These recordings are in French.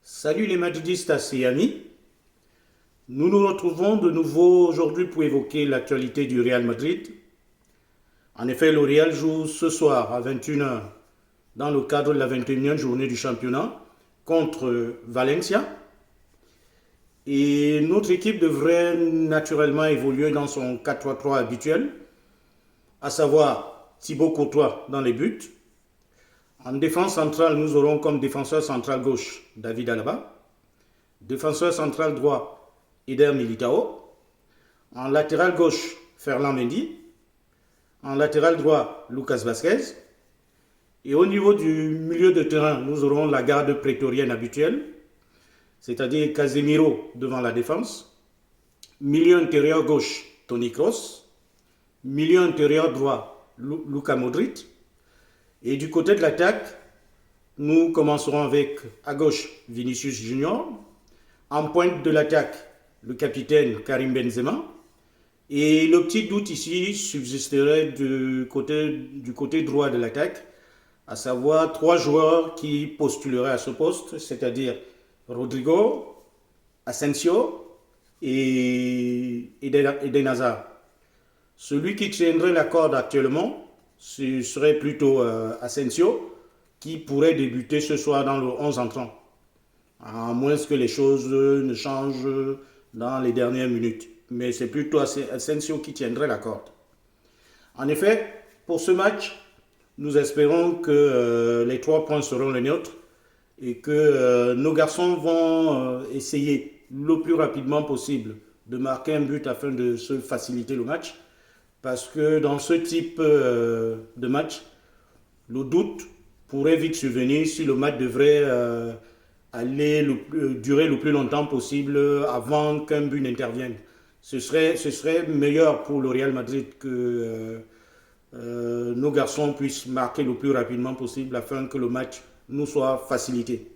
Salut les madridistas et amis, nous nous retrouvons de nouveau aujourd'hui pour évoquer l'actualité du Real Madrid. En effet, le Real joue ce soir à 21 h dans le cadre de la 21e journée du championnat contre Valencia. Et notre équipe devrait naturellement évoluer dans son 4-3-3 habituel, à savoir Thibaut Courtois dans les buts. En défense centrale, nous aurons comme défenseur central gauche David Alaba, défenseur central droit Eder Militao, en latéral gauche Ferland Mendy, en latéral droit Lucas Vazquez, et au niveau du milieu de terrain, nous aurons la garde prétorienne habituelle, c'est-à-dire Casemiro devant la défense, milieu intérieur gauche Toni Kroos, milieu intérieur droit Luka Modric, et du côté de l'attaque, nous commencerons avec à gauche Vinicius Junior, en pointe de l'attaque le capitaine Karim Benzema, et le petit doute ici subsisterait du côté droit de l'attaque, à savoir trois joueurs qui postuleraient à ce poste, c'est-à-dire Rodrigo, Asensio et Eden Hazard. Celui qui tiendrait la corde actuellement, ce serait plutôt Asensio, qui pourrait débuter ce soir dans le 11 entrant, à moins que les choses ne changent dans les dernières minutes. Mais c'est plutôt Asensio qui tiendrait la corde. En effet, pour ce match, nous espérons que les 3 points seront les nôtres et que nos garçons vont essayer le plus rapidement possible de marquer un but afin de se faciliter le match. Parce que dans ce type de match, le doute pourrait vite survenir si le match devrait durer le plus longtemps possible avant qu'un but n'intervienne. Ce serait meilleur pour le Real Madrid que nos garçons puissent marquer le plus rapidement possible afin que le match nous soit facilité.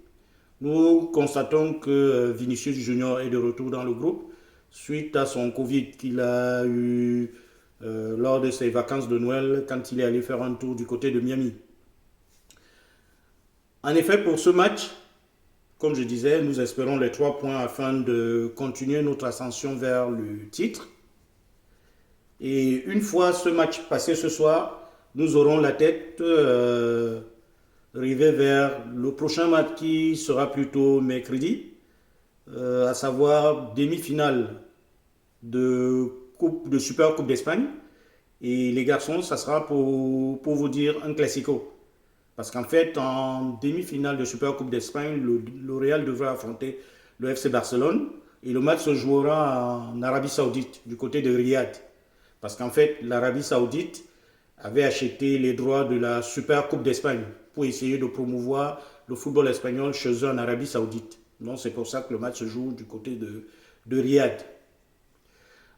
Nous constatons que Vinicius Junior est de retour dans le groupe suite à son Covid qu'il a eu lors de ses vacances de Noël quand il est allé faire un tour du côté de Miami. En effet, pour ce match, comme je disais, nous espérons les 3 points afin de continuer notre ascension vers le titre. Et une fois ce match passé ce soir, nous aurons la tête rivée vers le prochain match qui sera plutôt mercredi, à savoir demi-finale de Super Coupe d'Espagne. Et les garçons, ça sera pour vous dire un classico. Parce qu'en fait, en demi-finale de Super Coupe d'Espagne, le Real devra affronter le FC Barcelone. Et le match se jouera en Arabie Saoudite, du côté de Riyad. Parce qu'en fait, l'Arabie Saoudite avait acheté les droits de la Super Coupe d'Espagne pour essayer de promouvoir le football espagnol chez eux en Arabie Saoudite. Donc c'est pour ça que le match se joue du côté de Riyad.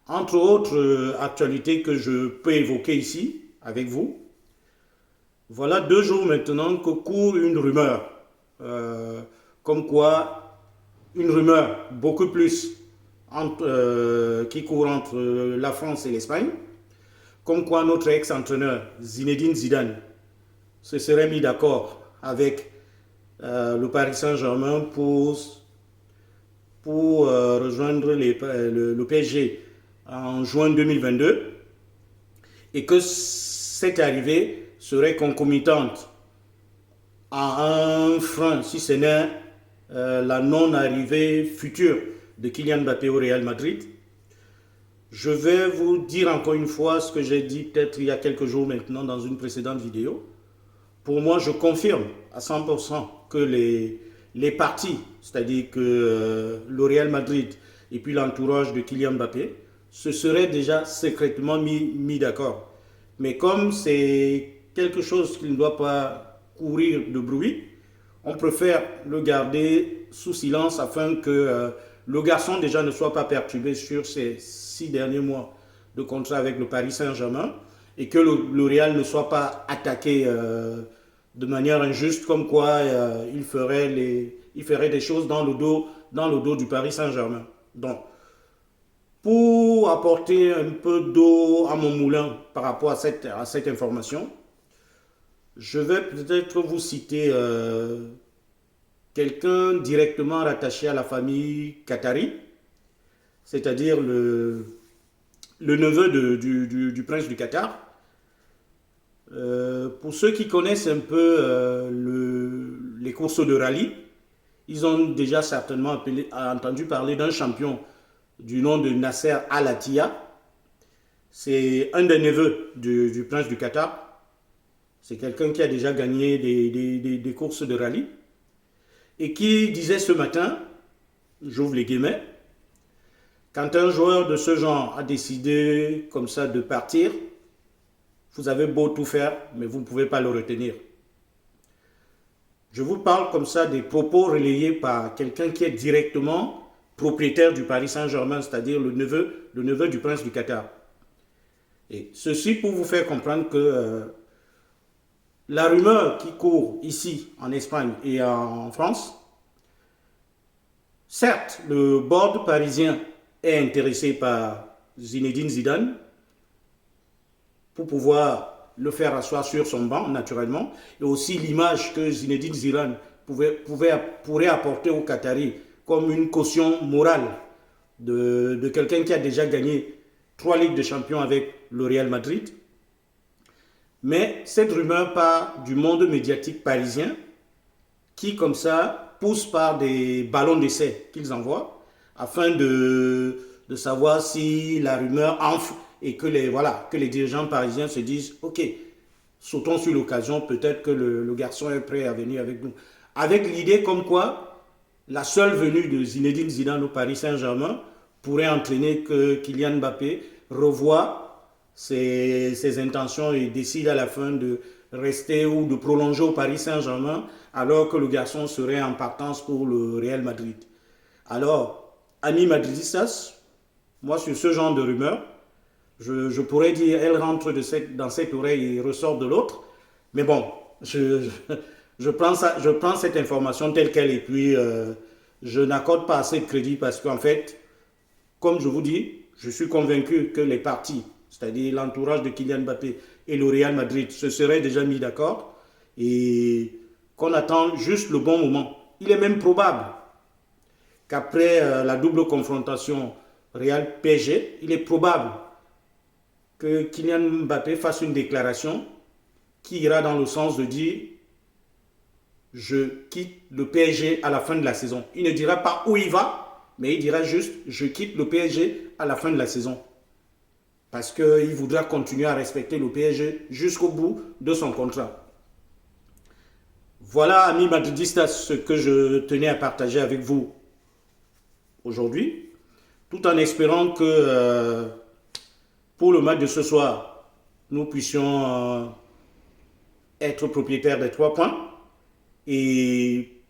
Entre autres actualités que je peux évoquer ici avec vous, voilà 2 jours maintenant que court une rumeur, comme quoi une rumeur beaucoup plus qui court entre la France et l'Espagne, comme quoi notre ex-entraîneur Zinedine Zidane se serait mis d'accord avec le Paris Saint-Germain pour rejoindre le PSG en juin 2022 et que cette arrivée serait concomitante à un frein, si ce n'est la non-arrivée future de Kylian Mbappé au Real Madrid. Je vais vous dire encore une fois ce que j'ai dit peut-être il y a quelques jours maintenant dans une précédente vidéo. Pour moi, je confirme à 100% que les parties, c'est-à-dire que le Real Madrid et puis l'entourage de Kylian Mbappé, se seraient déjà secrètement mis d'accord. Mais comme c'est quelque chose qui ne doit pas courir de bruit, on préfère le garder sous silence afin que le garçon déjà ne soit pas perturbé sur ces 6 derniers mois de contrat avec le Paris Saint-Germain et que le Real ne soit pas attaqué de manière injuste comme quoi il ferait des choses dans le dos du Paris Saint-Germain. Donc, pour apporter un peu d'eau à mon moulin par rapport à cette information, je vais peut-être vous citer quelqu'un directement rattaché à la famille qatari, c'est-à-dire le neveu du prince du Qatar. Pour ceux qui connaissent un peu les courses de rallye, ils ont déjà certainement entendu parler d'un champion du nom de Nasser Al-Attiyah. C'est un des neveux du prince du Qatar. C'est quelqu'un qui a déjà gagné des courses de rallye et qui disait ce matin, j'ouvre les guillemets, quand un joueur de ce genre a décidé comme ça de partir, vous avez beau tout faire, mais vous ne pouvez pas le retenir. Je vous parle comme ça des propos relayés par quelqu'un qui est directement propriétaire du Paris Saint-Germain, c'est-à-dire le neveu du prince du Qatar. Et ceci pour vous faire comprendre que la rumeur qui court ici en Espagne et en France, certes, le board parisien est intéressé par Zinedine Zidane pour pouvoir le faire asseoir sur son banc, naturellement, et aussi l'image que Zinedine Zidane pourrait apporter aux Qataris comme une caution morale de quelqu'un qui a déjà gagné 3 Ligues de Champions avec le Real Madrid. Mais cette rumeur part du monde médiatique parisien qui, comme ça, pousse par des ballons d'essai qu'ils envoient afin de savoir si la rumeur enfle et que les dirigeants parisiens se disent « Ok, sautons sur l'occasion, peut-être que le garçon est prêt à venir avec nous. » Avec l'idée comme quoi la seule venue de Zinedine Zidane au Paris Saint-Germain pourrait entraîner que Kylian Mbappé revoie ses intentions et décide à la fin de rester ou de prolonger au Paris Saint-Germain alors que le garçon serait en partance pour le Real Madrid. Alors, amis madridistas, moi sur ce genre de rumeurs, je pourrais dire elle rentre dans cette oreille et ressort de l'autre, mais bon, je prends cette information telle qu'elle et puis je n'accorde pas assez de crédit parce qu'en fait, comme je vous dis, je suis convaincu que les partis, c'est-à-dire l'entourage de Kylian Mbappé et le Real Madrid, se seraient déjà mis d'accord et qu'on attend juste le bon moment. Il est même probable qu'après la double confrontation Real-PSG, il est probable que Kylian Mbappé fasse une déclaration qui ira dans le sens de dire « Je quitte le PSG à la fin de la saison ». Il ne dira pas où il va, mais il dira juste « Je quitte le PSG à la fin de la saison ». Parce qu'il voudra continuer à respecter le PSG jusqu'au bout de son contrat. Voilà, amis madridistas, ce que je tenais à partager avec vous aujourd'hui, tout en espérant que pour le match de ce soir, nous puissions être propriétaires des 3 points et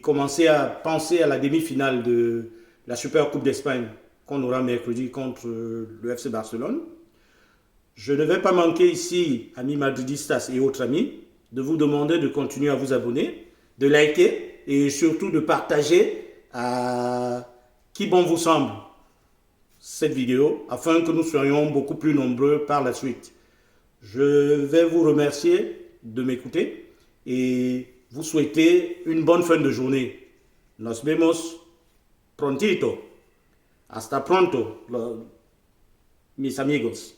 commencer à penser à la demi-finale de la Super Coupe d'Espagne qu'on aura mercredi contre le FC Barcelone. Je ne vais pas manquer ici, amis madridistas et autres amis, de vous demander de continuer à vous abonner, de liker et surtout de partager à qui bon vous semble cette vidéo afin que nous soyons beaucoup plus nombreux par la suite. Je vais vous remercier de m'écouter et vous souhaiter une bonne fin de journée. Nos vemos prontito. Hasta pronto, mis amigos.